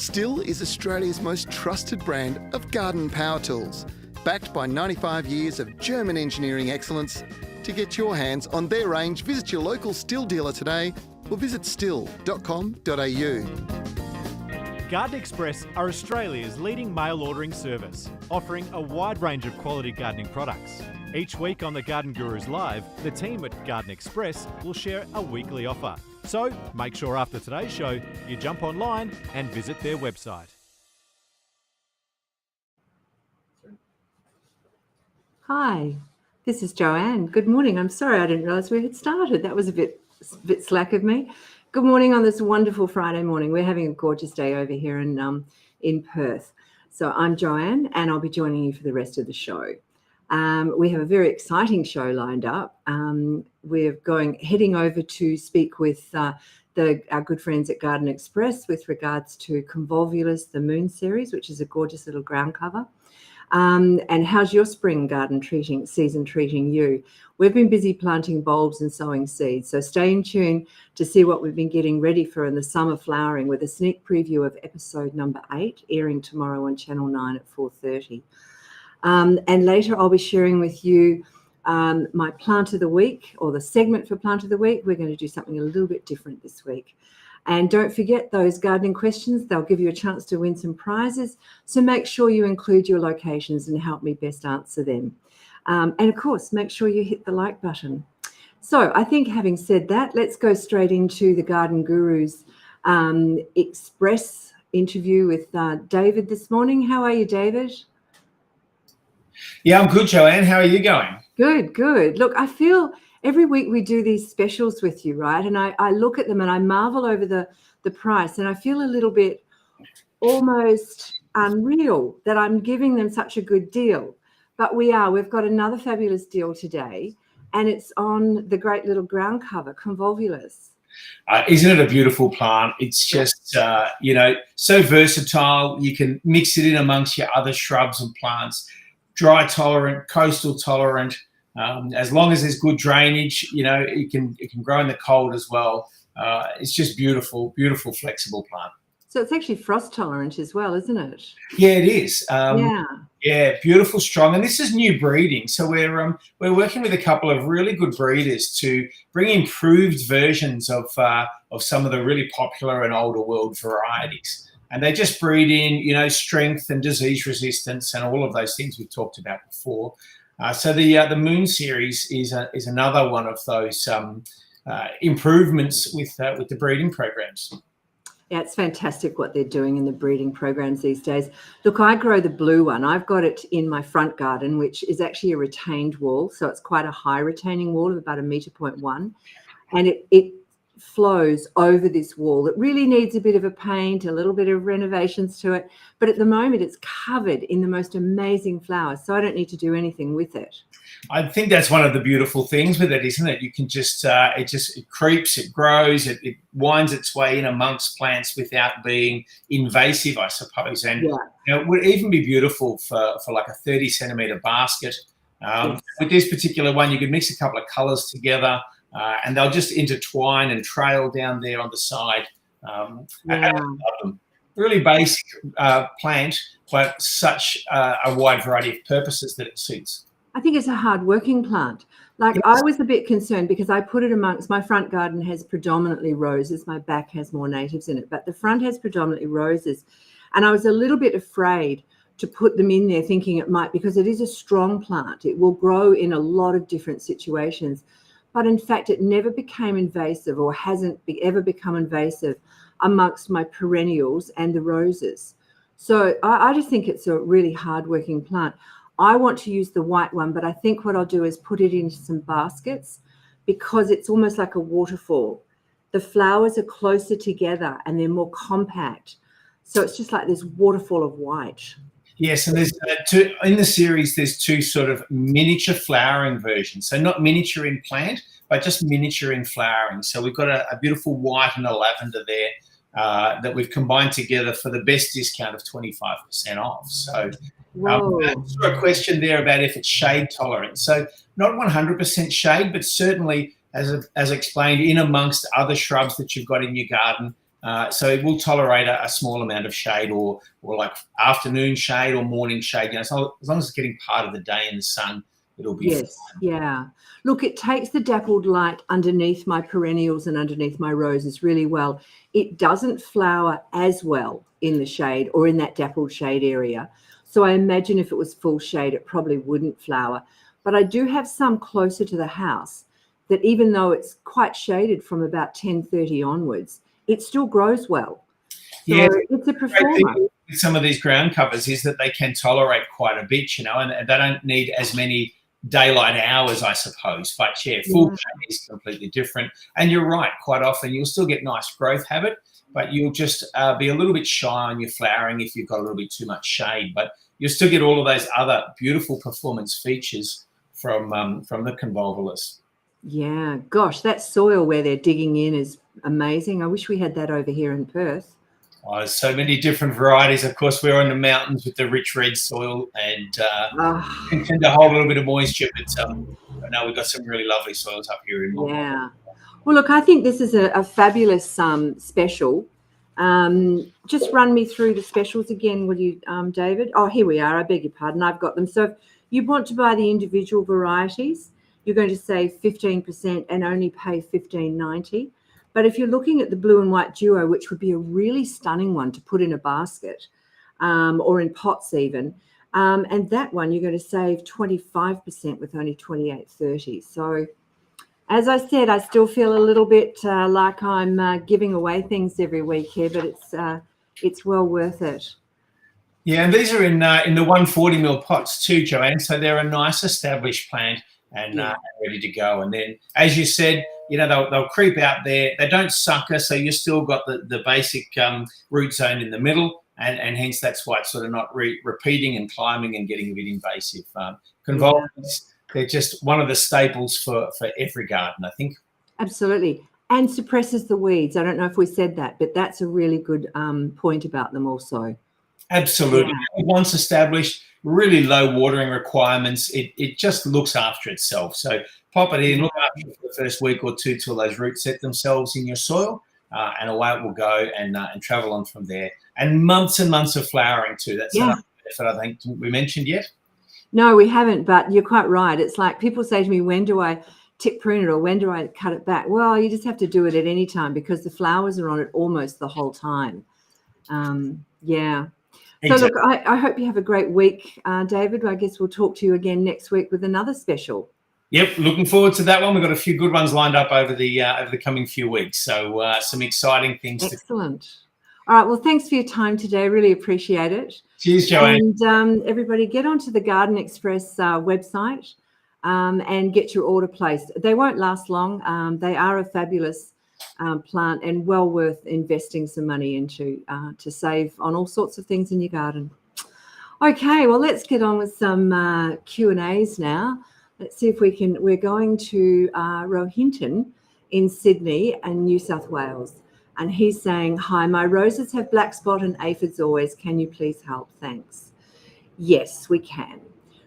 Stihl is Australia's most trusted brand of garden power tools, backed by 95 years of German engineering excellence. To get your hands on their range, visit your local Stihl dealer today or visit stihl.com.au. Garden Express are Australia's leading mail ordering service, offering a wide range of quality gardening products. Each week on the Garden Gurus Live, the team at Garden Express will share a weekly offer. So make sure after today's show you jump online and visit their website. Hi, this is Joanne. Good morning. I'm sorry I didn't realise we had started. That was a bit slack of me. Good morning on this wonderful Friday morning. We're having a gorgeous day over here in Perth. So I'm Joanne and I'll be joining you for the rest of the show. We have a very exciting show lined up. We're heading over to speak with our good friends at Garden Express with regards to Convolvulus the Moon Series, which is a gorgeous little ground cover. And how's your spring garden season treating you? We've been busy planting bulbs and sowing seeds, so stay in tune to see what we've been getting ready for in the summer flowering with a sneak preview of episode number 8, airing tomorrow on Channel 9 at 4:30. And later I'll be sharing with you my plant of the week, or the segment for plant of the week. We're going to do something a little bit different this week. And don't forget those gardening questions. They'll give you a chance to win some prizes. So make sure you include your locations and help me best answer them. And of course, make sure you hit the like button. So I think having said that, let's go straight into the Garden Gurus Express interview with David this morning. How are you, David? Yeah, I'm good, Joanne. How are you going? Good, good. Look, I feel every week we do these specials with you, right? And I look at them and I marvel over the price, and I feel a little bit almost unreal that I'm giving them such a good deal. But we've got another fabulous deal today, and it's on the great little ground cover, Convolvulus. Isn't it a beautiful plant? It's just, so versatile. You can mix it in amongst your other shrubs and plants. Dry tolerant, coastal tolerant. As long as there's good drainage, it can grow in the cold as well. It's just beautiful, beautiful, flexible plant. So it's actually frost tolerant as well, isn't it? Yeah, it is. Yeah, beautiful, strong, and this is new breeding. So we're working with a couple of really good breeders to bring improved versions of some of the really popular and older world varieties. And they just breed in, strength and disease resistance and all of those things we've talked about before. So the Moon Series is another one of those improvements with the breeding programs. Yeah, it's fantastic what they're doing in the breeding programs these days. Look, I grow the blue one. I've got it in my front garden, which is actually a retained wall. So it's quite a high retaining wall of about 1.1 meters. And it flows over this wall. It really needs a bit of a paint, a little bit of renovations to it. But at the moment, it's covered in the most amazing flowers. So I don't need to do anything with it. I think that's one of the beautiful things with it, isn't it? You can just, it creeps, it grows, it winds its way in amongst plants without being invasive, I suppose. And it would even be beautiful for like a 30 centimetre basket. Yes. With this particular one, you could mix a couple of colours together and they'll just intertwine and trail down there on the side. I love them. Really basic plant, but such a wide variety of purposes that it suits. I think it's a hard-working plant. Like, I was a bit concerned because I put it amongst, my front garden has predominantly roses. My back has more natives in it, but the front has predominantly roses. And I was a little bit afraid to put them in there thinking it might, because it is a strong plant. It will grow in a lot of different situations. But in fact, it never became invasive, or hasn't ever become invasive amongst my perennials and the roses. So I just think it's a really hard-working plant. I want to use the white one, but I think what I'll do is put it into some baskets because it's almost like a waterfall. The flowers are closer together and they're more compact. So it's just like this waterfall of white. Yes, and there's in the series, there's two sort of miniature flowering versions. So not miniature in plant, but just miniature in flowering. So we've got a beautiful white and a lavender there that we've combined together for the best discount of 25% off. So a question there about if it's shade tolerant. So not 100% shade, but certainly, as explained, in amongst other shrubs that you've got in your garden, So it will tolerate a small amount of shade or like afternoon shade or morning shade. So as long as it's getting part of the day in the sun, it'll be fine. Yeah. Look, it takes the dappled light underneath my perennials and underneath my roses really well. It doesn't flower as well in the shade or in that dappled shade area. So I imagine if it was full shade, it probably wouldn't flower. But I do have some closer to the house that even though it's quite shaded from about 10:30 onwards, it still grows well. So it's a performer. With some of these ground covers is that they can tolerate quite a bit, and they don't need as many daylight hours, I suppose. But full shade is completely different. And you're right, quite often you'll still get nice growth habit, but you'll just be a little bit shy on your flowering if you've got a little bit too much shade. But you'll still get all of those other beautiful performance features from the convolvulus. Yeah, gosh, that soil where they're digging in is amazing. I wish we had that over here in Perth. Oh, there's so many different varieties. Of course, we're on the mountains with the rich red soil and tend to hold a little bit of moisture. But no, we've got some really lovely soils up here in Melbourne. Yeah. Well, look, I think this is a fabulous special. Just run me through the specials again, will you, David? Oh, here we are. I beg your pardon. I've got them. So if you want to buy the individual varieties, you're going to save 15% and only pay $15.90. But if you're looking at the blue and white duo, which would be a really stunning one to put in a basket or in pots even, and that one you're going to save 25% with only $28.30. So as I said, I still feel a little bit like I'm giving away things every week here, but it's well worth it. Yeah, and these are in the 140ml pots too, Joanne. So they're a nice established plant and ready to go. And then, as you said, they'll creep out there. They don't sucker, so you still got the basic root zone in the middle, and hence that's why it's sort of not repeating and climbing and getting a bit invasive. Convolvulus, they're just one of the staples for every garden, I think. Absolutely. And suppresses the weeds. I don't know if we said that, but that's a really good point about them also. Absolutely. Yeah. Once established, really low watering requirements. It just looks after itself. So pop it in, look after it for the first week or two till those roots set themselves in your soil, and away it will go and travel on from there. And months of flowering too. That's another benefit I think we mentioned yet. No, we haven't, but you're quite right. It's like people say to me, when do I tip prune it or when do I cut it back? Well, you just have to do it at any time because the flowers are on it almost the whole time. Exactly. So look, I hope you have a great week, David. I guess we'll talk to you again next week with another special. Yep, looking forward to that one. We've got a few good ones lined up over the coming few weeks. So some exciting things. Excellent. All right. Well, thanks for your time today. Really appreciate it. Cheers, Joanne. And everybody, get onto the Garden Express website and get your order placed. They won't last long. They are a fabulous plant and well worth investing some money into to save on all sorts of things in your garden. Okay, well, let's get on with some Q&As now. Let's see if we can. We're going to Rohinton in Sydney and New South Wales. And he's saying, hi, my roses have black spot and aphids always. Can you please help? Thanks. Yes, we can.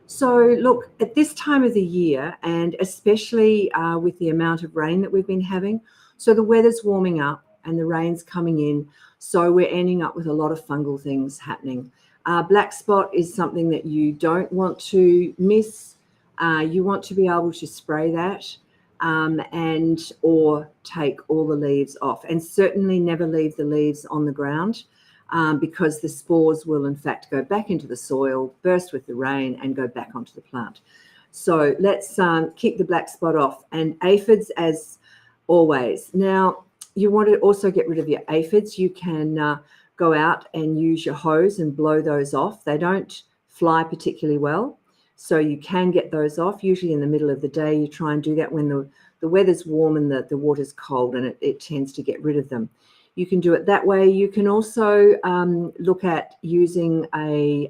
So look, at this time of the year, and especially with the amount of rain that we've been having, so the weather's warming up and the rain's coming in, so we're ending up with a lot of fungal things happening. Black spot is something that you don't want to miss. You want to be able to spray that and or take all the leaves off, and certainly never leave the leaves on the ground because the spores will in fact go back into the soil, burst with the rain and go back onto the plant. So let's keep the black spot off, and aphids as always. Now, you want to also get rid of your aphids. You can go out and use your hose and blow those off. They don't fly particularly well, so you can get those off. Usually in the middle of the day, you try and do that when the weather's warm and the water's cold, and it tends to get rid of them. You can do it that way. You can also look at using a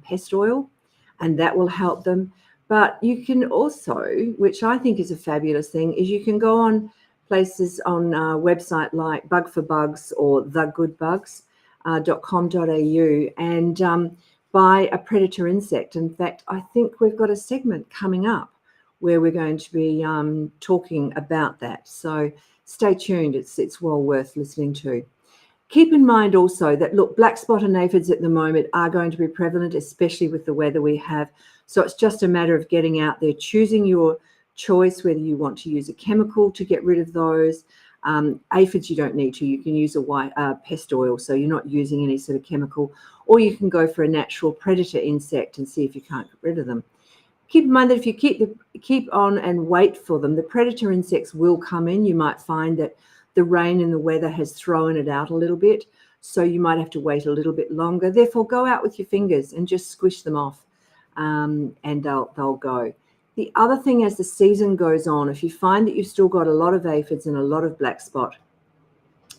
pest oil, and that will help them. But you can also, which I think is a fabulous thing, is you can go on places on a website like Bug for Bugs or thegoodbugs.com.au and buy a predator insect. In fact, I think we've got a segment coming up where we're going to be talking about that. So stay tuned. It's well worth listening to. Keep in mind also that, look, black spot and aphids at the moment are going to be prevalent, especially with the weather we have. So it's just a matter of getting out there, choosing your choice, whether you want to use a chemical to get rid of those. Aphids, you don't need to. You can use a white pest oil, so you're not using any sort of chemical, or you can go for a natural predator insect and see if you can't get rid of them. Keep in mind that if you keep on and wait for them, the predator insects will come in. You might find that the rain and the weather has thrown it out a little bit, so you might have to wait a little bit longer. Therefore, go out with your fingers and just squish them off, and they'll go. The other thing, as the season goes on, if you find that you've still got a lot of aphids and a lot of black spot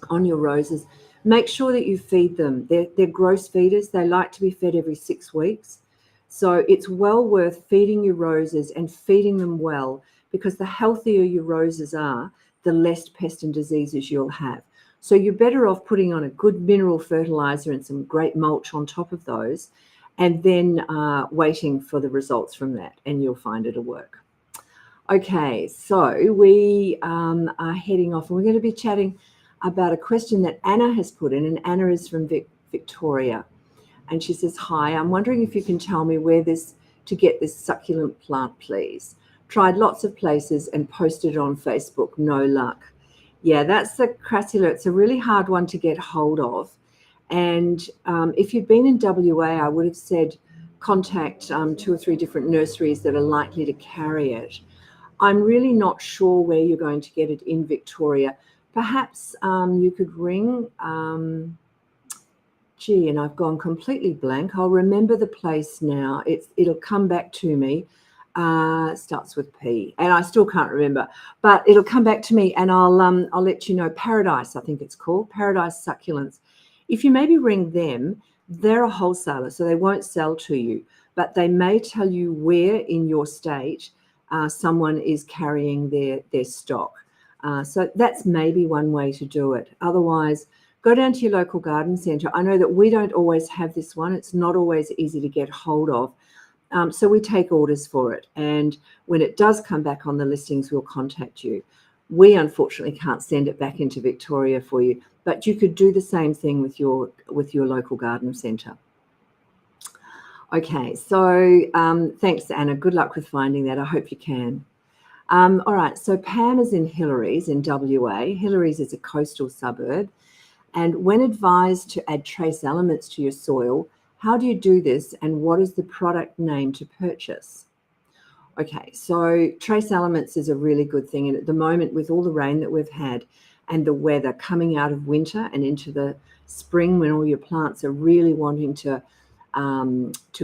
on your roses, make sure that you feed them. They're gross feeders. They like to be fed every 6 weeks. So it's well worth feeding your roses and feeding them well, because the healthier your roses are, the less pest and diseases you'll have. So you're better off putting on a good mineral fertiliser and some great mulch on top of those, and then waiting for the results from that, and you'll find it'll work. Okay, so we are heading off, and we're going to be chatting about a question that Anna has put in, and Anna is from Victoria. And she says, hi, I'm wondering if you can tell me where to get this succulent plant, please. Tried lots of places and posted it on Facebook, no luck. Yeah, that's the crassula. It's a really hard one to get hold of. And if you'd been in WA, I would have said contact 2 or 3 different nurseries that are likely to carry it. I'm really not sure where you're going to get it in Victoria. Perhaps you could ring, and I've gone completely blank. I'll remember the place now. It'll come back to me. Starts with P, and I still can't remember, but it'll come back to me, and I'll let you know. Paradise, I think it's called, Paradise Succulents. If you maybe ring them, they're a wholesaler, so they won't sell to you, but they may tell you where in your state someone is carrying their stock. So that's maybe one way to do it. Otherwise, go down to your local garden centre. I know that we don't always have this one. It's not always easy to get hold of. So we take orders for it. And when it does come back on the listings, we'll contact you. We unfortunately can't send it back into Victoria for you, but you could do the same thing with your local garden centre. Okay, so thanks, Anna. Good luck with finding that. I hope you can. All right, so Pam is in Hillary's in WA. Hillary's is a coastal suburb. And when advised to add trace elements to your soil, how do you do this, and what is the product name to purchase? Okay, so trace elements is a really good thing. And at the moment, with all the rain that we've had and the weather coming out of winter and into the spring, when all your plants are really wanting to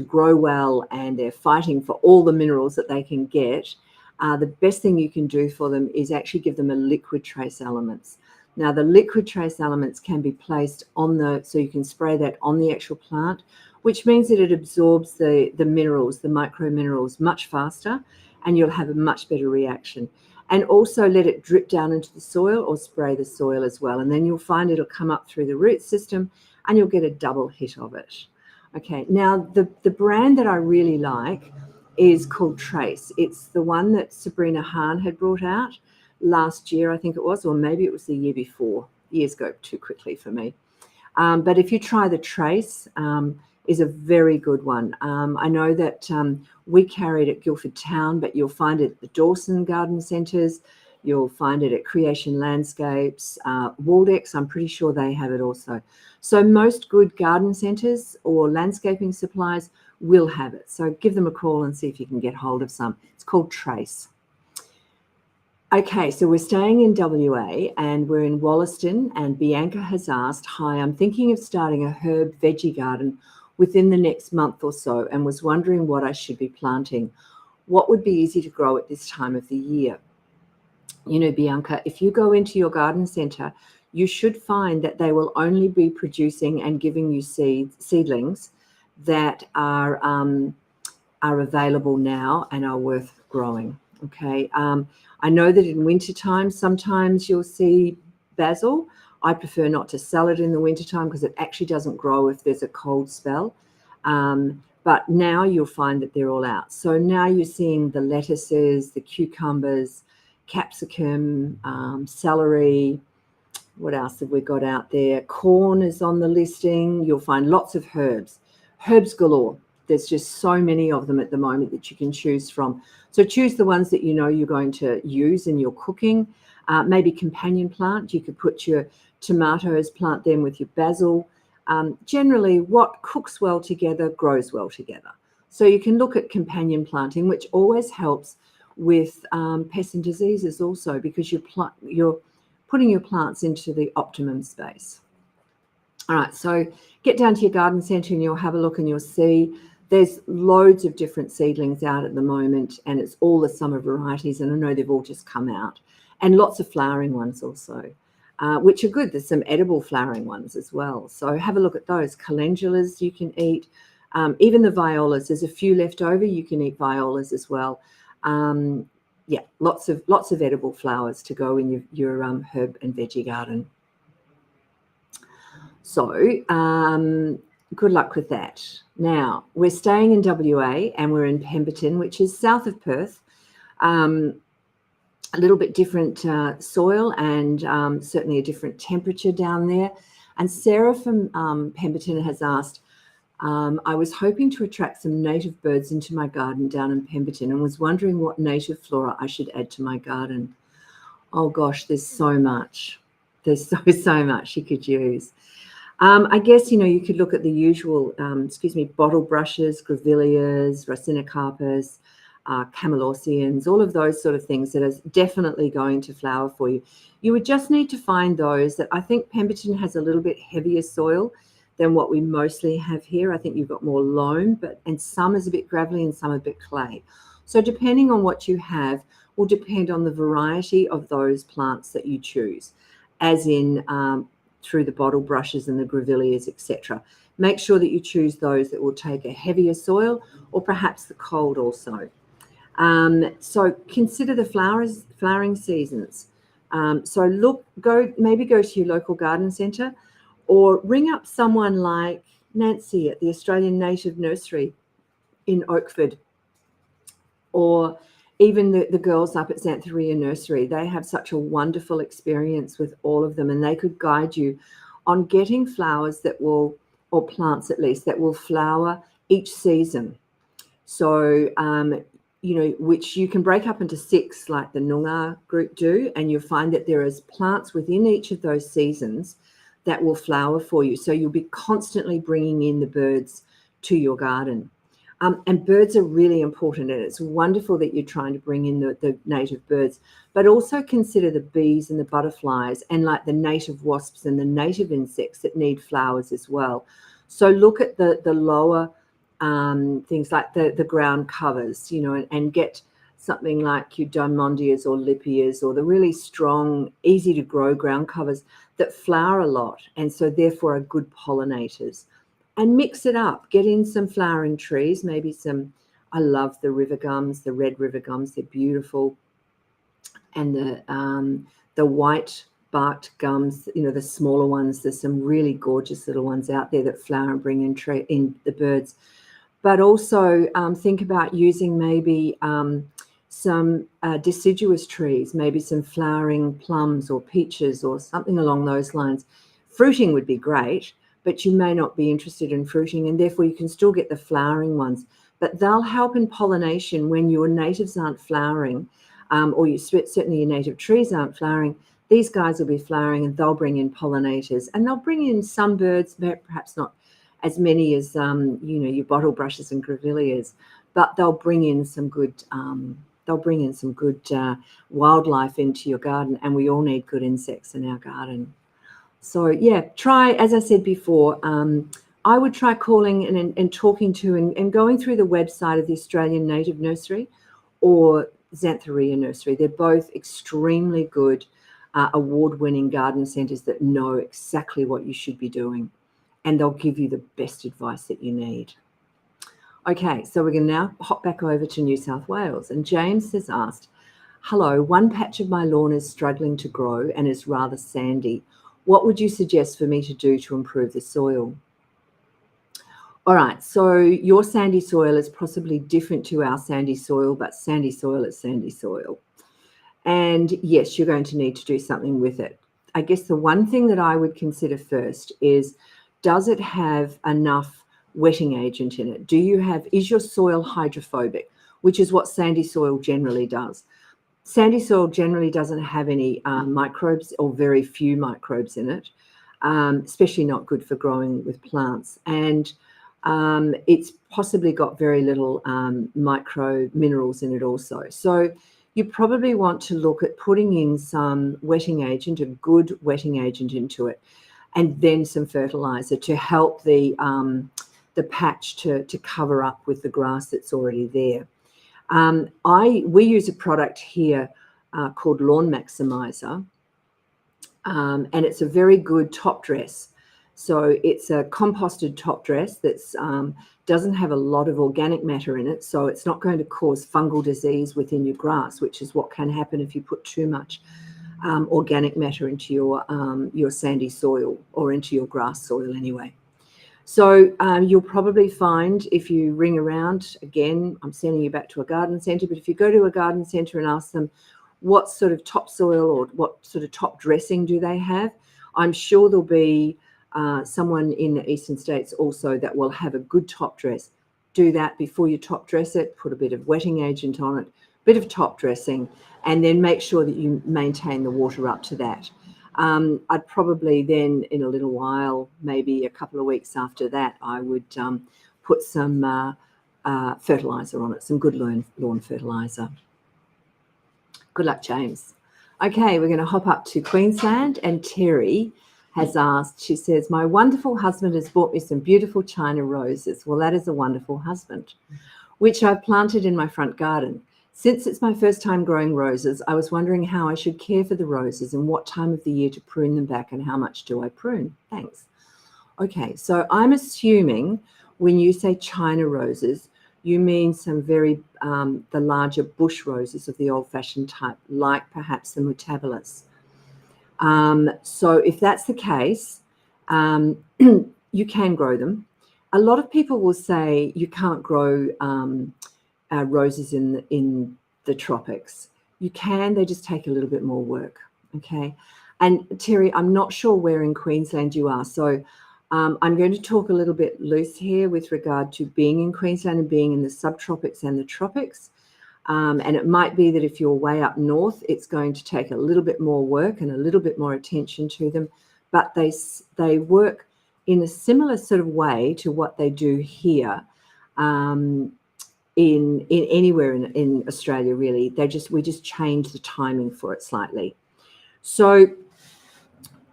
grow well and they're fighting for all the minerals that they can get, the best thing you can do for them is actually give them a liquid trace elements. Now, the liquid trace elements can be placed on so you can spray that on the actual plant, which means that it absorbs the minerals, the micro minerals, much faster, and you'll have a much better reaction. And also let it drip down into the soil or spray the soil as well. And then you'll find it'll come up through the root system and you'll get a double hit of it. Okay, now the brand that I really like is called Trace. It's the one that Sabrina Hahn had brought out last year, I think it was, or maybe it was the year before. Years go too quickly for me. But if you try the Trace, is a very good one. I know that we carry it at Guildford Town, but you'll find it at the Dawson Garden Centres. You'll find it at Creation Landscapes, Waldex. I'm pretty sure they have it also. So most good garden centres or landscaping suppliers will have it. So give them a call and see if you can get hold of some. It's called Trace. Okay, so we're staying in WA and we're in Wollaston, and Bianca has asked, hi, I'm thinking of starting a herb veggie garden within the next month or so and was wondering what I should be planting. What would be easy to grow at this time of the year? You know, Bianca, if you go into your garden centre, you should find that they will only be producing and giving you seedlings that are available now and are worth growing. Okay, I know that in wintertime, sometimes you'll see basil. I prefer not to sell it in the wintertime because it actually doesn't grow if there's a cold spell. But now you'll find that they're all out. So now you're seeing the lettuces, the cucumbers, capsicum, celery, What else have we got out there? Corn is on the listing. You'll find lots of herbs. Herbs galore. There's just so many of them at the moment that you can choose from. So choose the ones that you know you're going to use in your cooking. Maybe companion plant. You could put your tomatoes, plant them with your basil. Generally, what cooks well together grows well together. So you can look at companion planting, which always helps with pests and diseases also, because you're putting your plants into the optimum space. All right, so get down to your garden centre and you'll have a look and you'll see there's loads of different seedlings out at the moment, and it's all the summer varieties, and I know they've all just come out, and lots of flowering ones also, which are good. There's some edible flowering ones as well. So have a look at those. Calendulas you can eat, even the violas. There's a few left over. You can eat violas as well. Yeah, lots of edible flowers to go in your herb and veggie garden. So good luck with that. Now, we're staying in WA and we're in Pemberton, which is south of Perth. A little bit different soil and certainly a different temperature down there. And Sarah from Pemberton has asked, I was hoping to attract some native birds into my garden down in Pemberton and was wondering what native flora I should add to my garden. Oh gosh, there's so much. There's so much you could use. I guess, you could look at the usual, bottle brushes, grevilleas, raciniocarpus, camelorsians, all of those sort of things that are definitely going to flower for you. You would just need to find those that I think Pemberton has a little bit heavier soil than what we mostly have here. I think you've got more loam, and some is a bit gravelly and some a bit clay. So depending on what you have will depend on the variety of those plants that you choose, as in through the bottle brushes and the grevilleas, etc. Make sure that you choose those that will take a heavier soil or perhaps the cold also. So consider the flowering seasons. So maybe go to your local garden centre or ring up someone like Nancy at the Australian Native Nursery in Oakford, or even the girls up at Xantheria Nursery. They have such a wonderful experience with all of them, and they could guide you on getting flowers that will, or plants at least, that will flower each season. So, which you can break up into 6 like the Noongar group do, and you'll find that there is plants within each of those seasons that will flower for you. So you'll be constantly bringing in the birds to your garden. And birds are really important, and it's wonderful that you're trying to bring in the native birds, but also consider the bees and the butterflies and like the native wasps and the native insects that need flowers as well. So look at the lower things like the ground covers, and get something like your Diamondias or Lipias, or the really strong, easy to grow ground covers that flower a lot and so therefore are good pollinators. And mix it up. Get in some flowering trees, maybe some, I love the river gums, the red river gums, they're beautiful. And the white barked gums, the smaller ones, there's some really gorgeous little ones out there that flower and bring in the birds. But also think about using maybe some deciduous trees, maybe some flowering plums or peaches or something along those lines. Fruiting would be great, but you may not be interested in fruiting, and therefore you can still get the flowering ones. But they'll help in pollination when your natives aren't flowering, or certainly your native trees aren't flowering. These guys will be flowering and they'll bring in pollinators, and they'll bring in some birds, perhaps not as many as your bottle brushes and grevilleas, but they'll bring in some good wildlife into your garden, and we all need good insects in our garden. So yeah, try, as I said before, I would try calling and talking to and going through the website of the Australian Native Nursery or Xantheria Nursery. They're both extremely good award-winning garden centres that know exactly what you should be doing, and they'll give you the best advice that you need. Okay, so we're going to now hop back over to New South Wales, and James has asked, hello, one patch of my lawn is struggling to grow and is rather sandy. What would you suggest for me to do to improve the soil? All right, so your sandy soil is possibly different to our sandy soil, but sandy soil is sandy soil. And yes, you're going to need to do something with it. I guess the one thing that I would consider first is, does it have enough wetting agent in it? Is your soil hydrophobic, which is what sandy soil generally does. Sandy soil generally doesn't have any microbes, or very few microbes in it, especially not good for growing with plants. And it's possibly got very little micro minerals in it also. So you probably want to look at putting in some wetting agent, a good wetting agent into it, and then some fertiliser to help the patch to cover up with the grass that's already there. We use a product here called Lawn Maximizer, and it's a very good top dress. So it's a composted top dress that's doesn't have a lot of organic matter in it, so it's not going to cause fungal disease within your grass, which is what can happen if you put too much organic matter into your sandy soil, or into your grass soil anyway. So you'll probably find, if you ring around, again, I'm sending you back to a garden centre, but if you go to a garden centre and ask them what sort of topsoil or what sort of top dressing do they have, I'm sure there'll be someone in the eastern states also that will have a good top dress. Do that before you top dress it, put a bit of wetting agent on it, a bit of top dressing, and then make sure that you maintain the water up to that. I'd probably then, in a little while, maybe a couple of weeks after that, I would put some fertiliser on it, some good lawn fertiliser. Good luck, James. Okay, we're going to hop up to Queensland, and Terry has asked, she says, my wonderful husband has bought me some beautiful China roses. Well, that is a wonderful husband, which I've planted in my front garden. Since it's my first time growing roses, I was wondering how I should care for the roses and what time of the year to prune them back, and how much do I prune? Thanks. Okay, so I'm assuming when you say China roses, you mean some very, the larger bush roses of the old-fashioned type, like perhaps the Mutabulus. So if that's the case, you can grow them. A lot of people will say you can't grow roses in the tropics. You can, they just take a little bit more work, okay? And Terry, I'm not sure where in Queensland you are, so I'm going to talk a little bit loose here with regard to being in Queensland and being in the subtropics and the tropics. And it might be that if you're way up north, it's going to take a little bit more work and a little bit more attention to them, but they work in a similar sort of way to what they do here in anywhere in Australia, really. We just change the timing for it slightly. So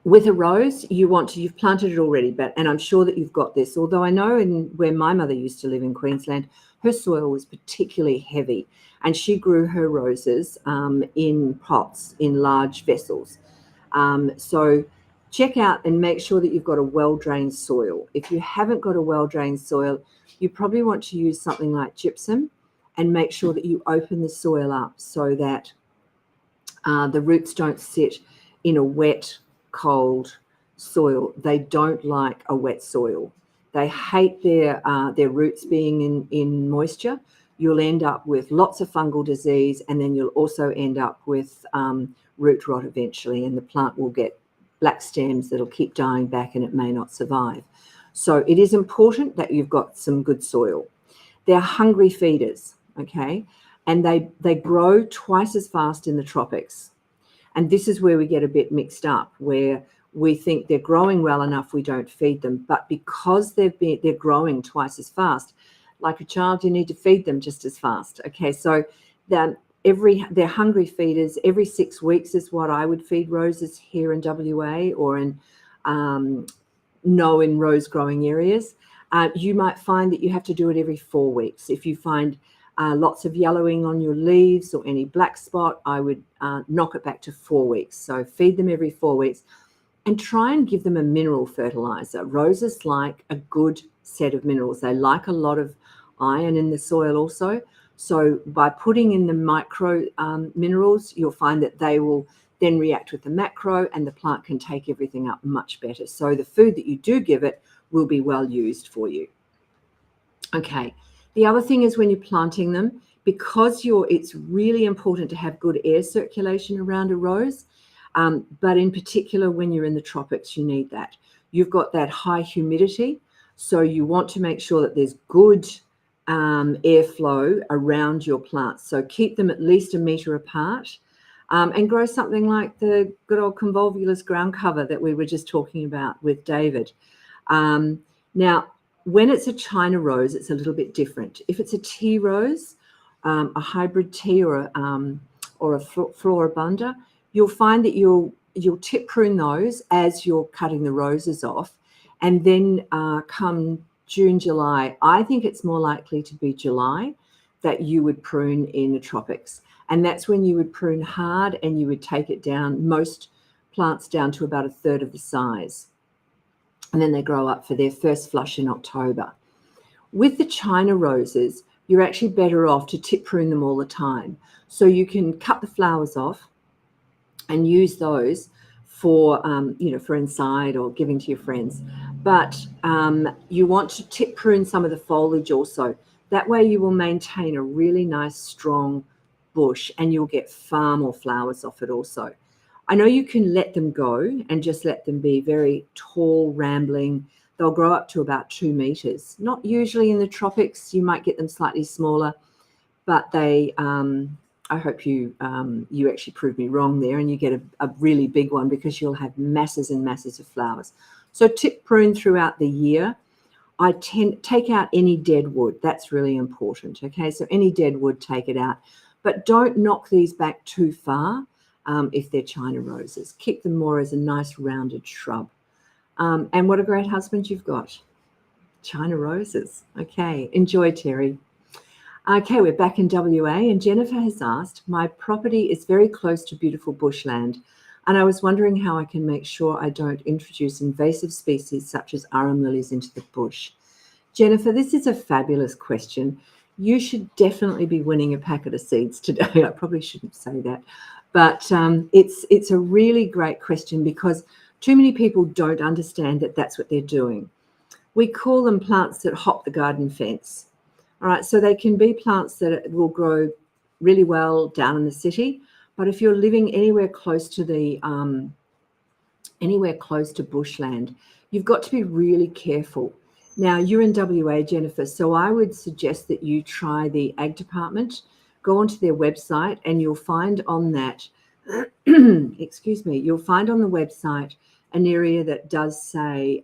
with a rose, you've planted it already, and I'm sure that you've got this, although I know where my mother used to live in Queensland, her soil was particularly heavy, and she grew her roses in pots, in large vessels. So check out and make sure that you've got a well-drained soil. If you haven't got a well-drained soil, you probably want to use something like gypsum, and make sure that you open the soil up so that the roots don't sit in a wet, cold soil. They don't like a wet soil. They hate their roots being in moisture. You'll end up with lots of fungal disease, and then you'll also end up with root rot eventually, and the plant will get black stems that'll keep dying back, and it may not survive. So it is important that you've got some good soil. They're hungry feeders, okay? And they grow twice as fast in the tropics. And this is where we get a bit mixed up, where we think they're growing well enough, we don't feed them. But because they're growing twice as fast, like a child, you need to feed them just as fast. Okay, so they're hungry feeders. Every 6 weeks is what I would feed roses here in WA, or in rose growing areas. You might find that you have to do it every 4 weeks. If you find lots of yellowing on your leaves or any black spot, I would knock it back to 4 weeks. So feed them every 4 weeks, and try and give them a mineral fertiliser. Roses like a good set of minerals. They like a lot of iron in the soil also. So by putting in the micro minerals, you'll find that they will then react with the macro, and the plant can take everything up much better. So the food that you do give it will be well used for you. Okay. The other thing is, when you're planting them, because it's really important to have good air circulation around a rose. But in particular, when you're in the tropics, you need that. You've got that high humidity, so you want to make sure that there's good airflow around your plants. So keep them at least 1 metre apart, and grow something like the good old Convolvulus ground cover that we were just talking about with David. Now, when it's a China rose, it's a little bit different. If it's a tea rose, a hybrid tea or a floribunda, you'll find that you'll tip prune those as you're cutting the roses off, and then come June, July, I think it's more likely to be July that you would prune in the tropics. And that's when you would prune hard and you would take it down, most plants down to about 1/3 of the size. And then they grow up for their first flush in October. With the China roses, you're actually better off to tip prune them all the time. So you can cut the flowers off and use those for, for inside or giving to your friends. But you want to tip prune some of the foliage also. That way you will maintain a really nice, strong bush, and you'll get far more flowers off it also. I know you can let them go and just let them be very tall, rambling. They'll grow up to about 2 meters. Not usually in the tropics. You might get them slightly smaller, but they, I hope you actually prove me wrong there and you get a really big one, because you'll have masses and masses of flowers. So tip prune throughout the year. I take out any dead wood. That's really important. Okay, so any dead wood, take it out. But don't knock these back too far if they're China roses. Keep them more as a nice rounded shrub. And what a great husband you've got. China roses. Okay, enjoy, Terry. Okay, we're back in WA, and Jennifer has asked, my property is very close to beautiful bushland, and I was wondering how I can make sure I don't introduce invasive species such as arum lilies into the bush. Jennifer, this is a fabulous question. You should definitely be winning a packet of seeds today. I probably shouldn't say that, but it's a really great question, because too many people don't understand that that's what they're doing. We call them plants that hop the garden fence. All right, so they can be plants that will grow really well down in the city, but if you're living anywhere close to bushland, you've got to be really careful. Now, you're in WA, Jennifer, so I would suggest that you try the Ag Department. Go onto their website, and you'll find on that, excuse me, you'll find on the website an area that does say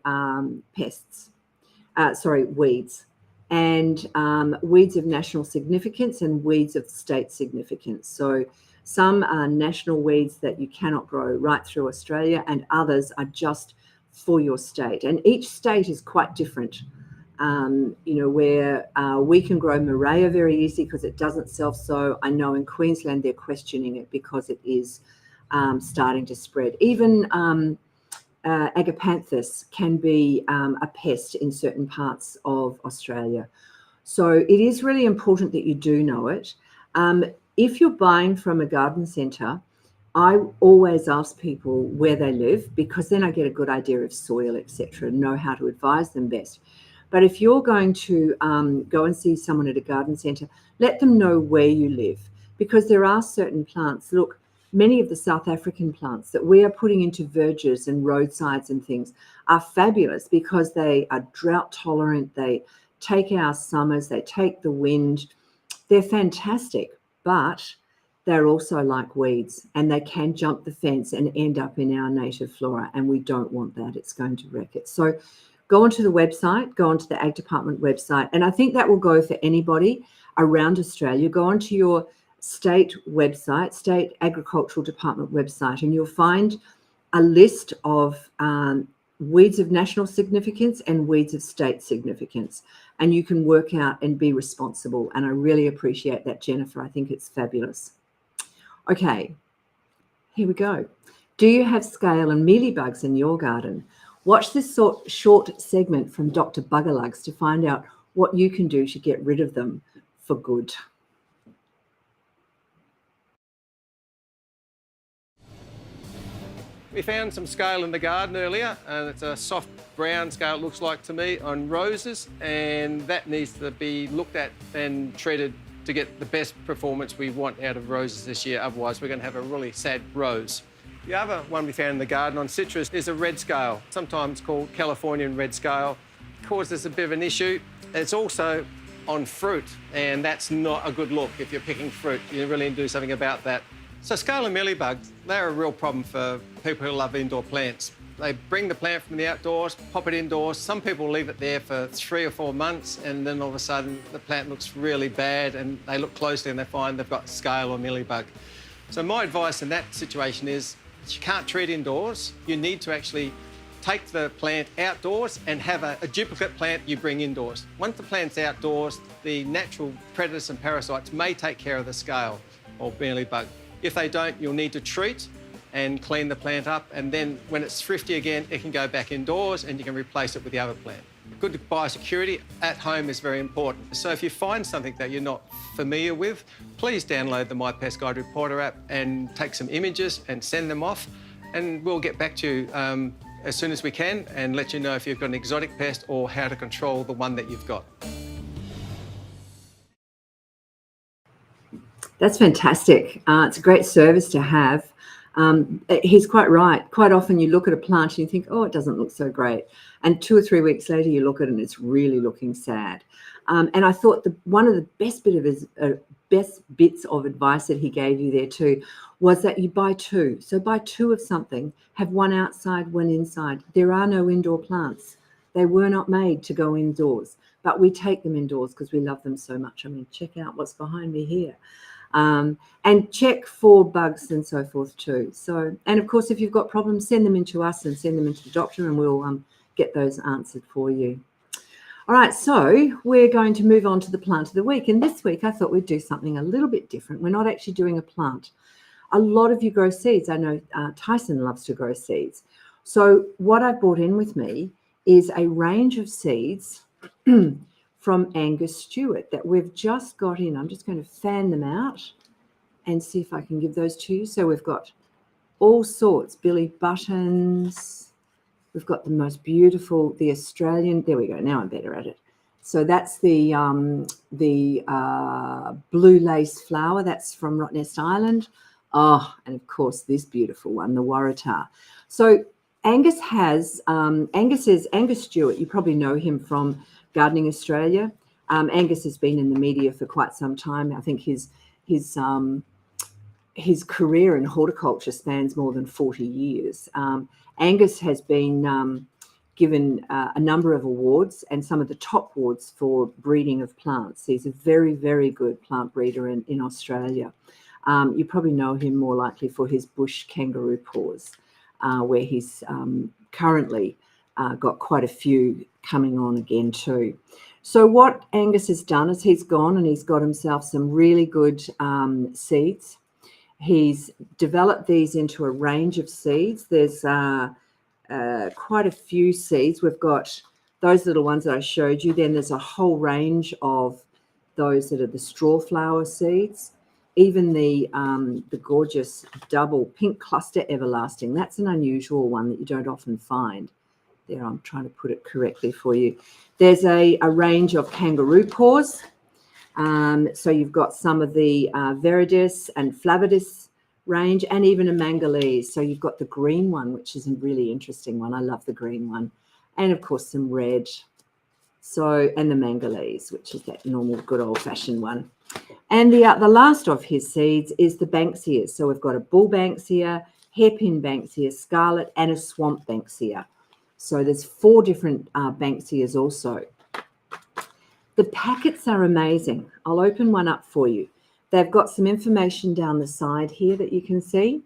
weeds. And weeds of national significance and weeds of state significance. So some are national weeds that you cannot grow right through Australia, and others are just for your state. And each state is quite different. Where we can grow Morea very easy because it doesn't self-sow. I know in Queensland they're questioning it because it is starting to spread. Even Agapanthus can be a pest in certain parts of Australia. So it is really important that you do know it. If you're buying from a garden centre, I always ask people where they live, because then I get a good idea of soil, etc., and know how to advise them best. But if you're going to go and see someone at a garden centre, let them know where you live, because there are certain plants. Look, many of the South African plants that we are putting into verges and roadsides and things are fabulous because they are drought tolerant. They take our summers, they take the wind. They're fantastic, but they're also like weeds, and they can jump the fence and end up in our native flora, and we don't want that. It's going to wreck it. So go onto the website, go onto the Ag Department website, and I think that will go for anybody around Australia. Go onto your state website, State Agricultural Department website, and you'll find a list of weeds of national significance and weeds of state significance, and you can work out and be responsible. And I really appreciate that, Jennifer. I think it's fabulous. Okay, here we go. Do you have scale and mealybugs in your garden? Watch this short segment from Dr. Buggerlugs to find out what you can do to get rid of them for good. We found some scale in the garden earlier, and it's a soft brown scale, it looks like to me, on roses, and that needs to be looked at and treated to get the best performance we want out of roses this year. Otherwise, we're going to have a really sad rose. The other one we found in the garden on citrus is a red scale, sometimes called Californian red scale. Causes a bit of an issue. It's also on fruit, and that's not a good look if you're picking fruit. You really need to do something about that. So scale and mealybugs, they're a real problem for people who love indoor plants. They bring the plant from the outdoors, pop it indoors. Some people leave it there for 3 or 4 months, and then all of a sudden the plant looks really bad, and they look closely and they find they've got scale or mealybug. So my advice in that situation is you can't treat indoors. You need to actually take the plant outdoors and have a duplicate plant you bring indoors. Once the plant's outdoors, the natural predators and parasites may take care of the scale or mealybug. If they don't, you'll need to treat and clean the plant up, and then when it's thrifty again, it can go back indoors and you can replace it with the other plant. Good biosecurity at home is very important. So if you find something that you're not familiar with, please download the My Pest Guide Reporter app and take some images and send them off, and we'll get back to you as soon as we can and let you know if you've got an exotic pest or how to control the one that you've got. That's fantastic. It's a great service to have. He's quite right. Quite often you look at a plant and you think, oh, it doesn't look so great. And 2 or 3 weeks later you look at it and it's really looking sad. And I thought one of the best bits of advice that he gave you there too was that you buy 2. So buy 2 of something, have one outside, one inside. There are no indoor plants. They were not made to go indoors, but we take them indoors because we love them so much. I mean, check out what's behind me here. And check for bugs and so forth too. So, and of course, if you've got problems, send them into us and send them into the doctor, and we'll get those answered for you. All right, so we're going to move on to the plant of the week. And this week, I thought we'd do something a little bit different. We're not actually doing a plant. A lot of you grow seeds. I know Tyson loves to grow seeds. So what I brought in with me is a range of seeds from Angus Stewart that we've just got in. I'm just going to fan them out and see if I can give those to you. So we've got all sorts, Billy Buttons. We've got the most beautiful, the Australian. There we go. Now I'm better at it. So that's the blue lace flower. That's from Rottnest Island. Oh, and of course this beautiful one, the Waratah. So Angus has Angus Stewart. You probably know him from Gardening Australia. Angus has been in the media for quite some time. I think his career in horticulture spans more than 40 years. Angus has been given a number of awards, and some of the top awards for breeding of plants. He's a very, very good plant breeder in Australia. You probably know him more likely for his bush kangaroo paws, where he's currently got quite a few coming on again too. So what Angus has done is he's gone and he's got himself some really good seeds. He's developed these into a range of seeds. There's quite a few seeds. We've got those little ones that I showed you. Then there's a whole range of those that are the straw flower seeds. Even the gorgeous double pink cluster everlasting. That's an unusual one that you don't often find. There, I'm trying to put it correctly for you. There's a range of kangaroo paws. So you've got some of the Viridis and Flavidis range, and even a Mangalese. So you've got the green one, which is a really interesting one. I love the green one. And of course some red. So, and the Mangalese, which is that normal good old-fashioned one. And the last of his seeds is the Banksias. So we've got a bull Banksia, hairpin Banksia, scarlet, and a swamp Banksia. So there's 4 different Banksias also. The packets are amazing. I'll open one up for you. They've got some information down the side here that you can see.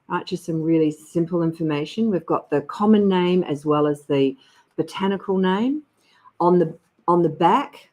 Right, just some really simple information. We've got the common name as well as the botanical name. On the back,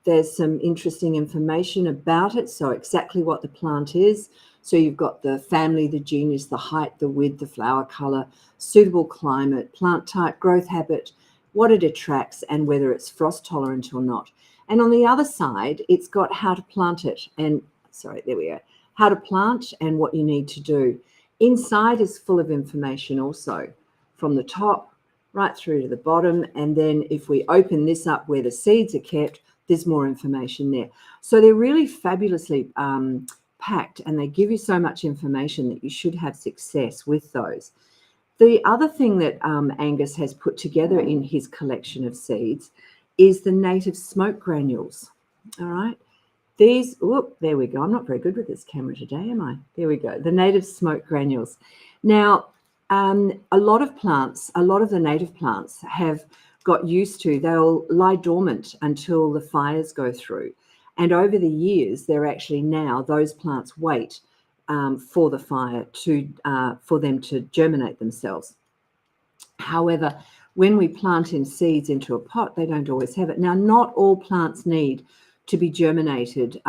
there's some interesting information about it. So exactly what the plant is. So you've got the family, the genus, the height, the width, the flower color, suitable climate, plant type, growth habit, what it attracts, and whether it's frost tolerant or not. And on the other side, it's got how to plant it. And sorry, there we go. How to plant and what you need to do. Inside is full of information also, from the top right through to the bottom. And then if we open this up where the seeds are kept, there's more information there. So they're really fabulously packed and they give you so much information that you should have success with those. The other thing that Angus has put together in his collection of seeds is the native smoke granules. All right. These, there we go. I'm not very good with this camera today, am I? There we go. The native smoke granules. Now, a lot of the native plants have got used to, they'll lie dormant until the fires go through. And over the years, they're actually now, those plants wait for the fire for them to germinate themselves. However, when we plant in seeds into a pot, they don't always have it. Now, not all plants need to be germinated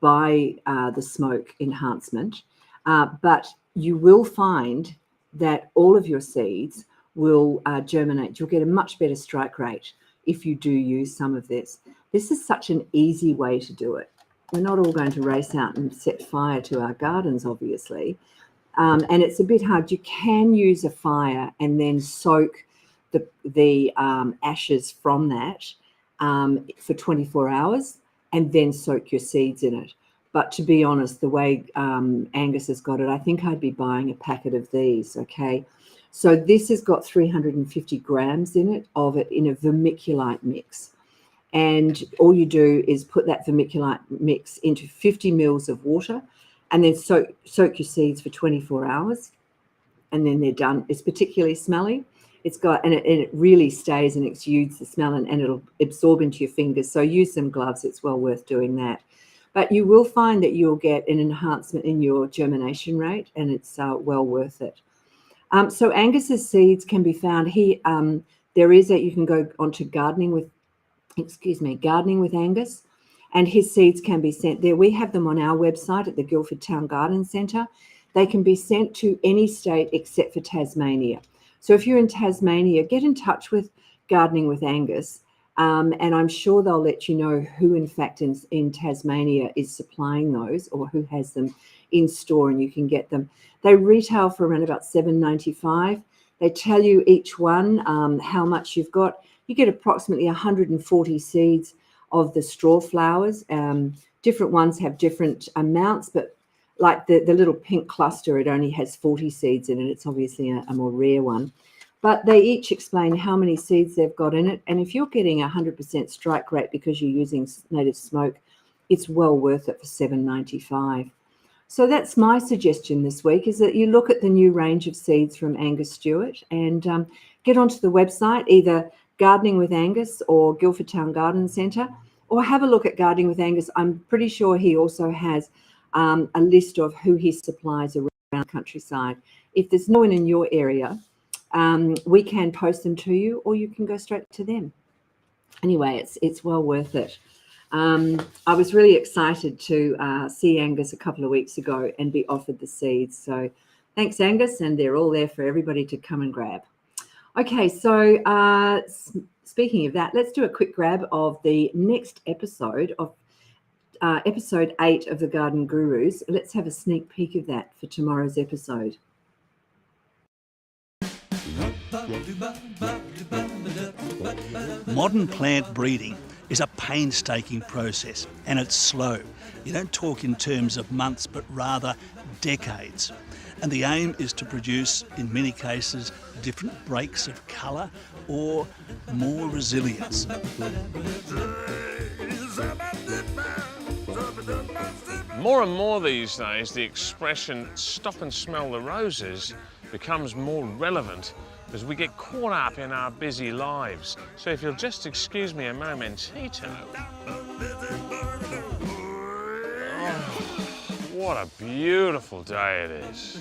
by the smoke enhancement, but you will find that all of your seeds will germinate. You'll get a much better strike rate if you do use some of this. This is such an easy way to do it. We're not all going to race out and set fire to our gardens, obviously. And it's a bit hard. You can use a fire and then soak the ashes from that for 24 hours and then soak your seeds in it. But to be honest, the way Angus has got it, I think I'd be buying a packet of these, okay? So this has got 350 grams in it in a vermiculite mix. And all you do is put that vermiculite mix into 50 mils of water and then soak your seeds for 24 hours. And then they're done. It's particularly smelly. It's got, and it really stays and exudes the smell and it'll absorb into your fingers. So use some gloves. It's well worth doing that. But you will find that you'll get an enhancement in your germination rate and it's well worth it. So Angus's seeds can be found here. You can go onto Gardening with Angus, and his seeds can be sent there. We have them on our website at the Guildford Garden Centre. They can be sent to any state except for Tasmania. So if you're in Tasmania, get in touch with Gardening with Angus, and I'm sure they'll let you know who, in fact, in Tasmania is supplying those or who has them in store, and you can get them. They retail for around about $7.95. They tell you each one how much you've got. You get approximately 140 seeds of the straw flowers. Different ones have different amounts, but like the little pink cluster, it only has 40 seeds in it. It's obviously a more rare one. But they each explain how many seeds they've got in it. And if you're getting 100% strike rate because you're using native smoke, it's well worth it for $7.95. So that's my suggestion this week, is that you look at the new range of seeds from Angus Stewart and get onto the website, either Gardening with Angus or Guildford Town Garden Centre, or have a look at Gardening with Angus. I'm pretty sure he also has a list of who he supplies around the countryside. If there's no one in your area, we can post them to you, or you can go straight to them. Anyway, it's well worth it. I was really excited to see Angus a couple of weeks ago and be offered the seeds. So thanks, Angus, and they're all there for everybody to come and grab. Okay, so speaking of that, let's do a quick grab of the next episode of episode 8 of the Garden Gurus. Let's have a sneak peek of that for tomorrow's episode. Modern plant breeding is a painstaking process and it's slow. You don't talk in terms of months, but rather decades. And the aim is to produce, in many cases, different breaks of colour or more resilience. More and more these days, the expression stop and smell the roses becomes more relevant as we get caught up in our busy lives. So if you'll just excuse me a momentito. What a beautiful day it is.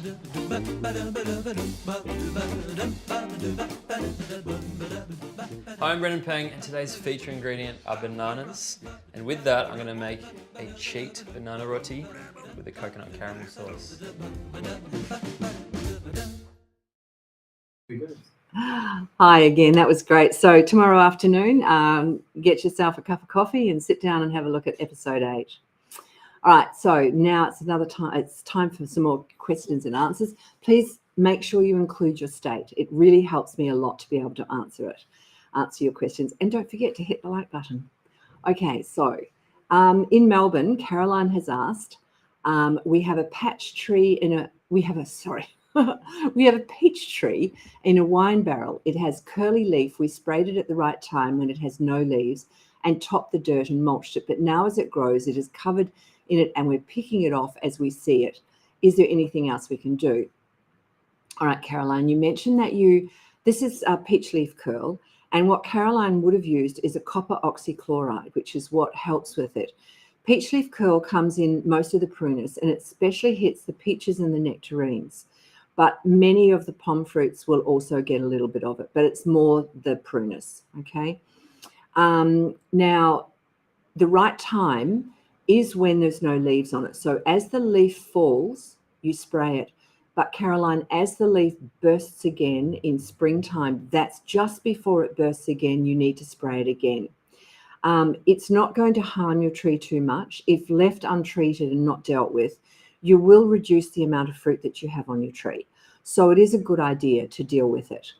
Hi, I'm Brendan Pang, and today's feature ingredient are bananas. And with that, I'm going to make a cheat banana roti with a coconut caramel sauce. Hi again, that was great. So tomorrow afternoon, get yourself a cup of coffee and sit down and have a look at episode 8. All right, so now it's time for some more questions and answers. Please make sure you include your state. It really helps me a lot to be able to answer your questions. And don't forget to hit the like button. Okay, so in Melbourne, Caroline has asked, We have a patch tree we have a peach tree in a wine barrel. It has curly leaf. We sprayed it at the right time when it has no leaves and topped the dirt and mulched it. But now as it grows, it is covered in it and we're picking it off as we see it. Is there anything else we can do? All right, Caroline, you mentioned that this is a peach leaf curl, and what Caroline would have used is a copper oxychloride, which is what helps with it. Peach leaf curl comes in most of the pruners, and it especially hits the peaches and the nectarines. But many of the pom fruits will also get a little bit of it, but it's more the pruners, okay? Now, the right time is when there's no leaves on it. So as the leaf falls, you spray it. But Caroline, as the leaf bursts again in springtime, that's just before it bursts again, you need to spray it again. It's not going to harm your tree too much. If left untreated and not dealt with, you will reduce the amount of fruit that you have on your tree. So it is a good idea to deal with it.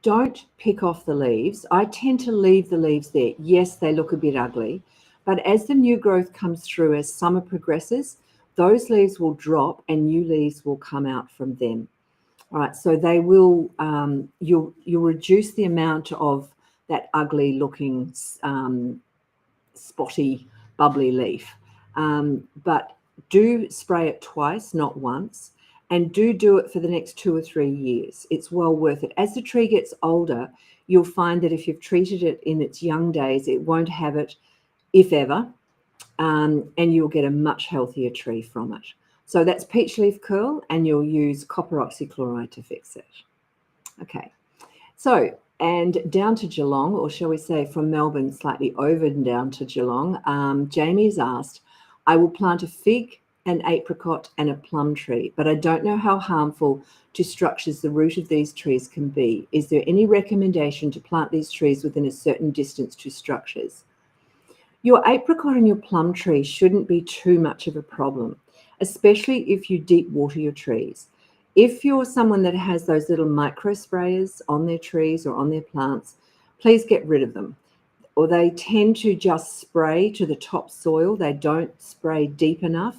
Don't pick off the leaves. I tend to leave the leaves there. Yes, they look a bit ugly, but as the new growth comes through, as summer progresses, those leaves will drop and new leaves will come out from them. All right, so they will, you'll reduce the amount of that ugly looking spotty, bubbly leaf. But do spray it twice, not once, and do it for the next 2 or 3 years. It's well worth it. As the tree gets older, you'll find that if you've treated it in its young days, it won't have it, if ever, and you'll get a much healthier tree from it. So that's peach leaf curl, and you'll use copper oxychloride to fix it. Okay, so, and down to Geelong, or shall we say from Melbourne, slightly over and down to Geelong, Jamie's asked, I will plant a fig, an apricot and a plum tree, but I don't know how harmful to structures the root of these trees can be. Is there any recommendation to plant these trees within a certain distance to structures? Your apricot and your plum tree shouldn't be too much of a problem, especially if you deep water your trees. If you're someone that has those little micro sprayers on their trees or on their plants, please get rid of them. Or they tend to just spray to the top soil. They don't spray deep enough,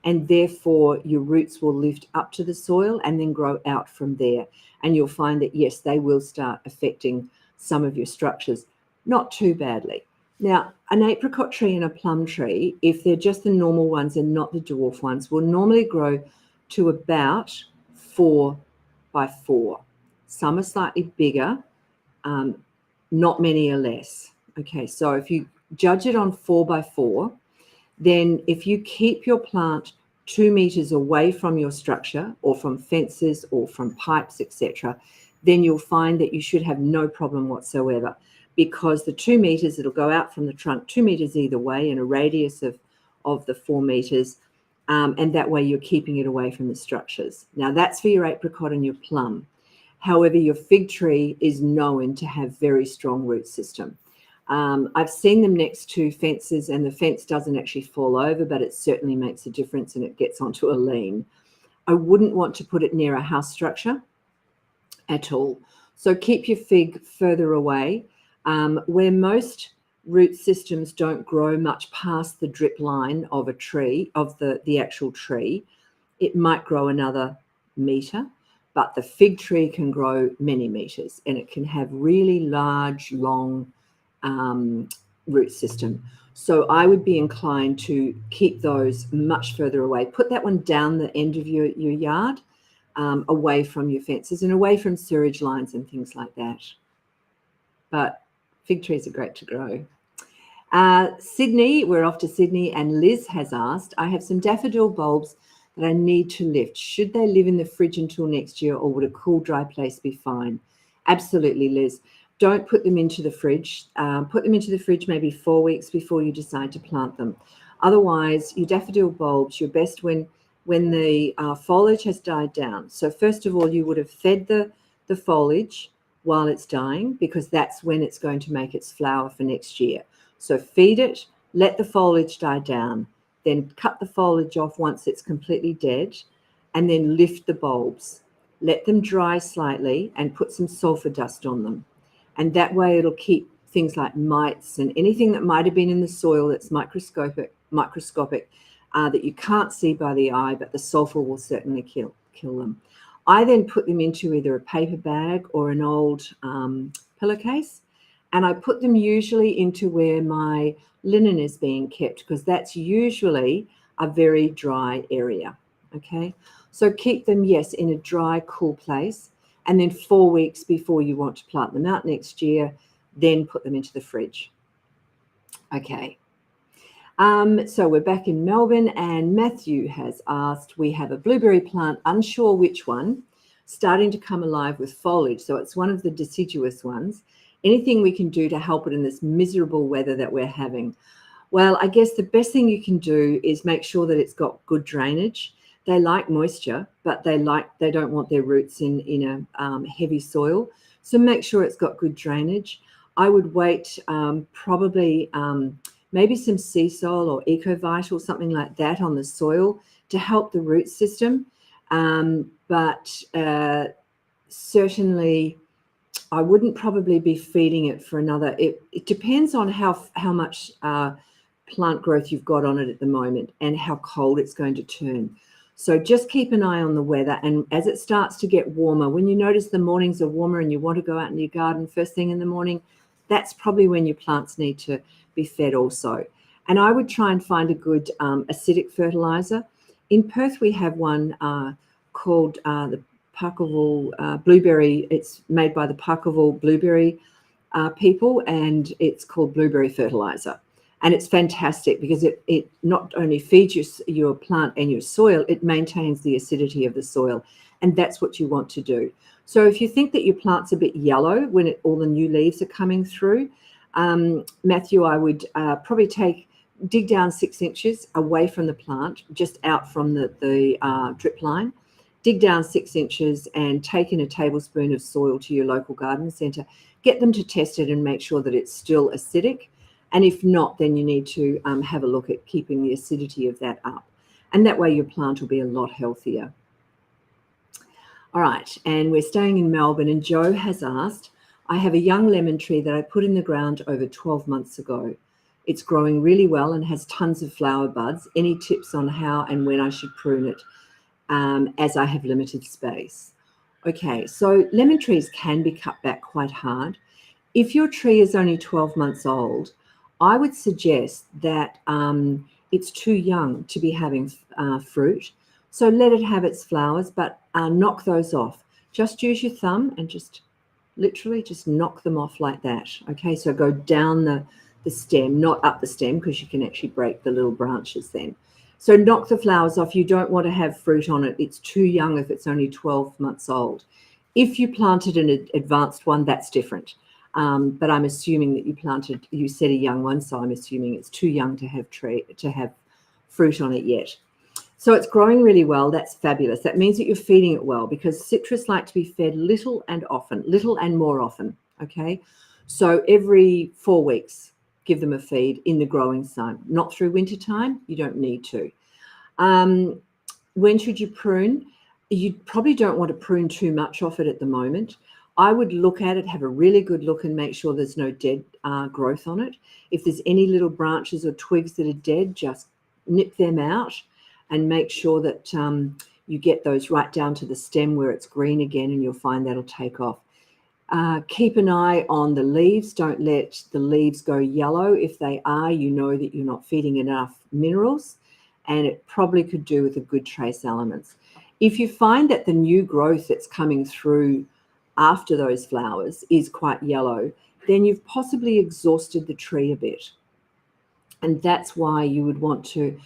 and therefore your roots will lift up to the soil and then grow out from there. And you'll find that, yes, they will start affecting some of your structures, not too badly. Now, an apricot tree and a plum tree, if they're just the normal ones and not the dwarf ones, will normally grow to about 4 by 4. Some are slightly bigger, not many are less. Okay, so if you judge it on 4 by 4, then if you keep your plant 2 meters away from your structure or from fences or from pipes, etc., then you'll find that you should have no problem whatsoever, because the 2 meters, it'll go out from the trunk 2 meters either way in a radius of the 4 meters, and that way you're keeping it away from the structures. Now that's for your apricot and your plum. However, your fig tree is known to have very strong root system. I've seen them next to fences and the fence doesn't actually fall over, but it certainly makes a difference and it gets onto a lean. I wouldn't want to put it near a house structure at all. So keep your fig further away. Where most root systems don't grow much past the drip line of a tree, of the actual tree, it might grow another metre, but the fig tree can grow many metres and it can have really large, long root system. So I would be inclined to keep those much further away. Put that one down the end of your yard, away from your fences and away from sewage lines and things like that. But fig trees are great to grow. Sydney, we're off to Sydney, and Liz has asked, I have some daffodil bulbs that I need to lift. Should they live in the fridge until next year, or would a cool, dry place be fine? Absolutely, Liz. Don't put them into the fridge. Put them into the fridge maybe 4 weeks before you decide to plant them. Otherwise, your daffodil bulbs, you're best when the foliage has died down. So first of all, you would have fed the foliage while it's dying, because that's when it's going to make its flower for next year. So feed it, let the foliage die down, then cut the foliage off once it's completely dead, and then lift the bulbs. Let them dry slightly and put some sulfur dust on them. And that way it'll keep things like mites and anything that might have been in the soil that's microscopic that you can't see by the eye, but the sulfur will certainly kill them. I then put them into either a paper bag or an old pillowcase, and I put them usually into where my linen is being kept, because that's usually a very dry area. Okay, so keep them, yes, in a dry, cool place, and then 4 weeks before you want to plant them out next year, then put them into the fridge. Okay. So we're back in Melbourne, and Matthew has asked, we have a blueberry plant, unsure which one, starting to come alive with foliage. So it's one of the deciduous ones. Anything we can do to help it in this miserable weather that we're having? Well, I guess the best thing you can do is make sure that it's got good drainage. They like moisture, but they don't want their roots in a heavy soil. So make sure it's got good drainage. I would wait probably maybe some sea soil or ecovital, something like that on the soil to help the root system. But certainly I wouldn't probably be feeding it for another, it depends on how much plant growth you've got on it at the moment and how cold it's going to turn. So just keep an eye on the weather, and as it starts to get warmer, when you notice the mornings are warmer and you want to go out in your garden first thing in the morning, that's probably when your plants need to be fed also. And I would try and find a good acidic fertiliser. In Perth, we have one called the Parkerville Blueberry. It's made by the Parkerville Blueberry people, and it's called Blueberry Fertiliser. And it's fantastic because it not only feeds your plant and your soil, it maintains the acidity of the soil. And that's what you want to do. So if you think that your plant's a bit yellow when all the new leaves are coming through, Matthew, I would probably dig down 6 inches away from the plant, just out from the drip line. Dig down 6 inches and take in a tablespoon of soil to your local garden centre. Get them to test it and make sure that it's still acidic. And if not, then you need to have a look at keeping the acidity of that up. And that way your plant will be a lot healthier. All right, and we're staying in Melbourne, and Joe has asked, I have a young lemon tree that I put in the ground over 12 months ago. It's growing really well and has tons of flower buds. Any tips on how and when I should prune it, as I have limited space? Okay, so lemon trees can be cut back quite hard. If your tree is only 12 months old, I would suggest that it's too young to be having fruit. So let it have its flowers, but knock those off. Just use your thumb and just literally just knock them off like that. Okay, so go down the stem, not up the stem, because you can actually break the little branches then. So knock the flowers off. You don't want to have fruit on it. It's too young if it's only 12 months old. If you planted an advanced one, that's different. But I'm assuming that you said a young one, so I'm assuming it's too young to have fruit on it yet. So it's growing really well. That's fabulous. That means that you're feeding it well, because citrus like to be fed little and more often. Okay, so every 4 weeks, give them a feed in the growing sun. Not through winter time. You don't need to. When should you prune? You probably don't want to prune too much off it at the moment. I would look at it, have a really good look, and make sure there's no dead growth on it. If there's any little branches or twigs that are dead, just nip them out and make sure that you get those right down to the stem where it's green again, and you'll find that'll take off. Keep an eye on the leaves. Don't let the leaves go yellow. If they are, you know that you're not feeding enough minerals, and it probably could do with a good trace elements. If you find that the new growth that's coming through after those flowers is quite yellow, then you've possibly exhausted the tree a bit. And that's why you would want to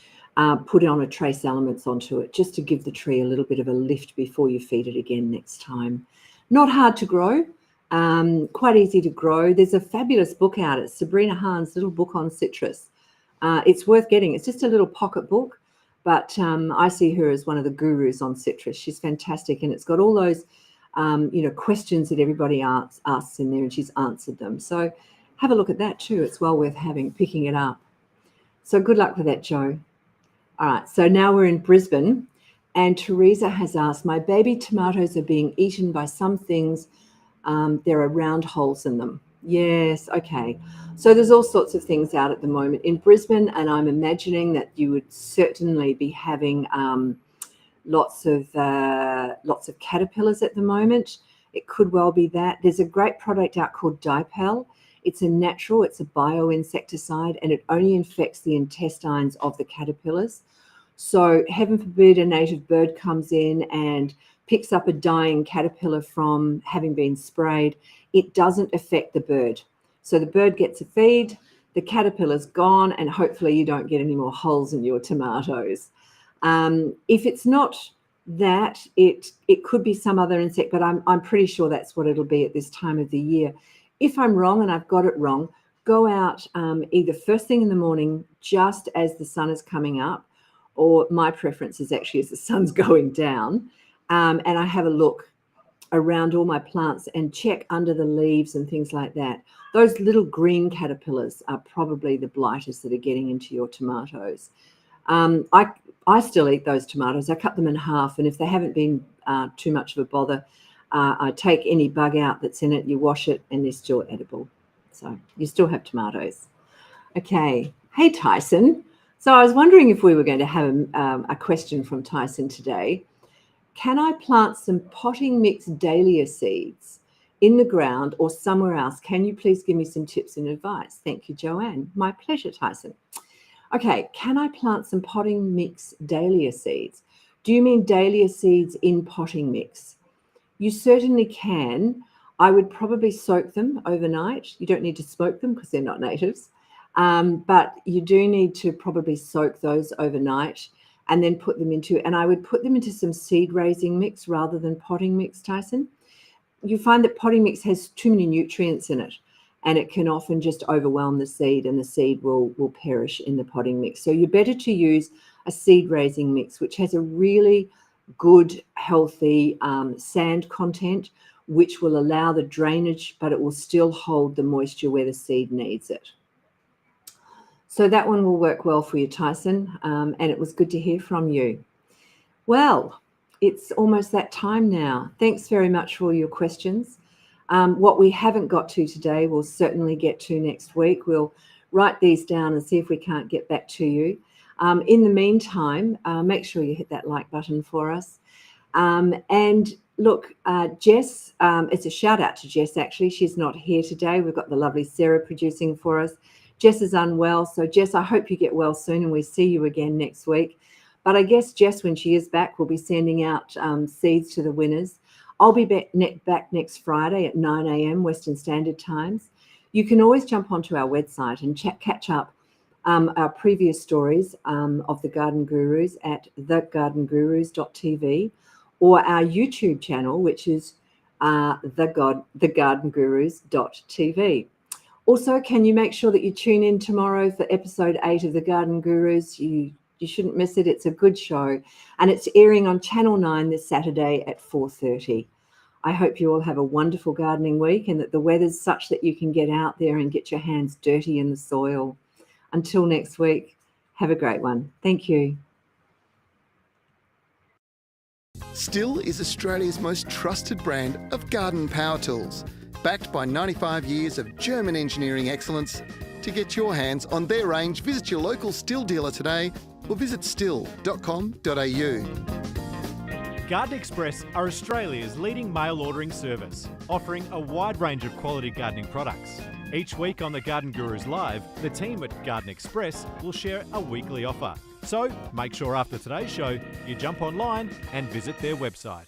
put on a trace elements onto it, just to give the tree a little bit of a lift before you feed it again next time. Not hard to grow, quite easy to grow. There's a fabulous book out. It's Sabrina Hahn's little book on citrus. It's worth getting. It's just a little pocket book, but I see her as one of the gurus on citrus. She's fantastic, and it's got all those questions that everybody asks in there, and she's answered them. So have a look at that too. It's well worth picking it up. So good luck with that, Joe. All right, so now we're in Brisbane, and Teresa has asked, my baby tomatoes are being eaten by some things. There are round holes in them. Yes, okay. So there's all sorts of things out at the moment in Brisbane, and I'm imagining that you would certainly be having lots of caterpillars at the moment. It could well be that. There's a great product out called Dipel. It's a bioinsecticide, and it only infects the intestines of the caterpillars. So heaven forbid a native bird comes in and picks up a dying caterpillar from having been sprayed, it doesn't affect the bird. So the bird gets a feed, the caterpillar's gone, and hopefully you don't get any more holes in your tomatoes. If it's not that, it could be some other insect, but I'm pretty sure that's what it'll be at this time of the year. If I'm wrong and I've got it wrong, go out either first thing in the morning, just as the sun is coming up, or my preference is actually as the sun's going down, and I have a look around all my plants and check under the leaves and things like that. Those little green caterpillars are probably the blighters that are getting into your tomatoes. I still eat those tomatoes. I cut them in half, and if they haven't been too much of a bother, I take any bug out that's in it, you wash it, and they're still edible. So you still have tomatoes. Okay. Hey, Tyson. So I was wondering if we were going to have a question from Tyson today. Can I plant some potting mix Dahlia seeds in the ground or somewhere else? Can you please give me some tips and advice? Thank you, Joanne. My pleasure, Tyson. Okay, can I plant some potting mix Dahlia seeds? Do you mean Dahlia seeds in potting mix? You certainly can. I would probably soak them overnight. You don't need to smoke them because they're not natives. But you do need to probably soak those overnight and then put them into, and I would put them into some seed raising mix rather than potting mix, Tyson. You find that potting mix has too many nutrients in it, and it can often just overwhelm the seed, and the seed will perish in the potting mix. So you're better to use a seed raising mix, which has a really good, healthy sand content, which will allow the drainage, but it will still hold the moisture where the seed needs it. So that one will work well for you, Tyson, and it was good to hear from you. Well, it's almost that time now. Thanks very much for all your questions. What we haven't got to today, we'll certainly get to next week. We'll write these down and see if we can't get back to you. In the meantime, make sure you hit that like button for us. And look, Jess, it's a shout out to Jess, actually. She's not here today. We've got the lovely Sarah producing for us. Jess is unwell. So Jess, I hope you get well soon and we see you again next week. But I guess Jess, when she is back, will be sending out seeds to the winners. I'll be back next Friday at 9 a.m. Western Standard Times. You can always jump onto our website and catch up our previous stories of the Garden Gurus at thegardengurus.tv, or our YouTube channel, which is thegardengurus.tv. Also, can you make sure that you tune in tomorrow for episode 8 of the Garden Gurus? You shouldn't miss it. It's a good show, and it's airing on Channel 9 this Saturday at 4:30. I hope you all have a wonderful gardening week and that the weather's such that you can get out there and get your hands dirty in the soil. Until next week, have a great one. Thank you. Still is Australia's most trusted brand of garden power tools, backed by 95 years of German engineering excellence. To get your hands on their range, visit your local Still dealer today or visit still.com.au. Garden Express are Australia's leading mail ordering service, offering a wide range of quality gardening products. Each week on the Garden Gurus Live, the team at Garden Express will share a weekly offer. So make sure after today's show, you jump online and visit their website.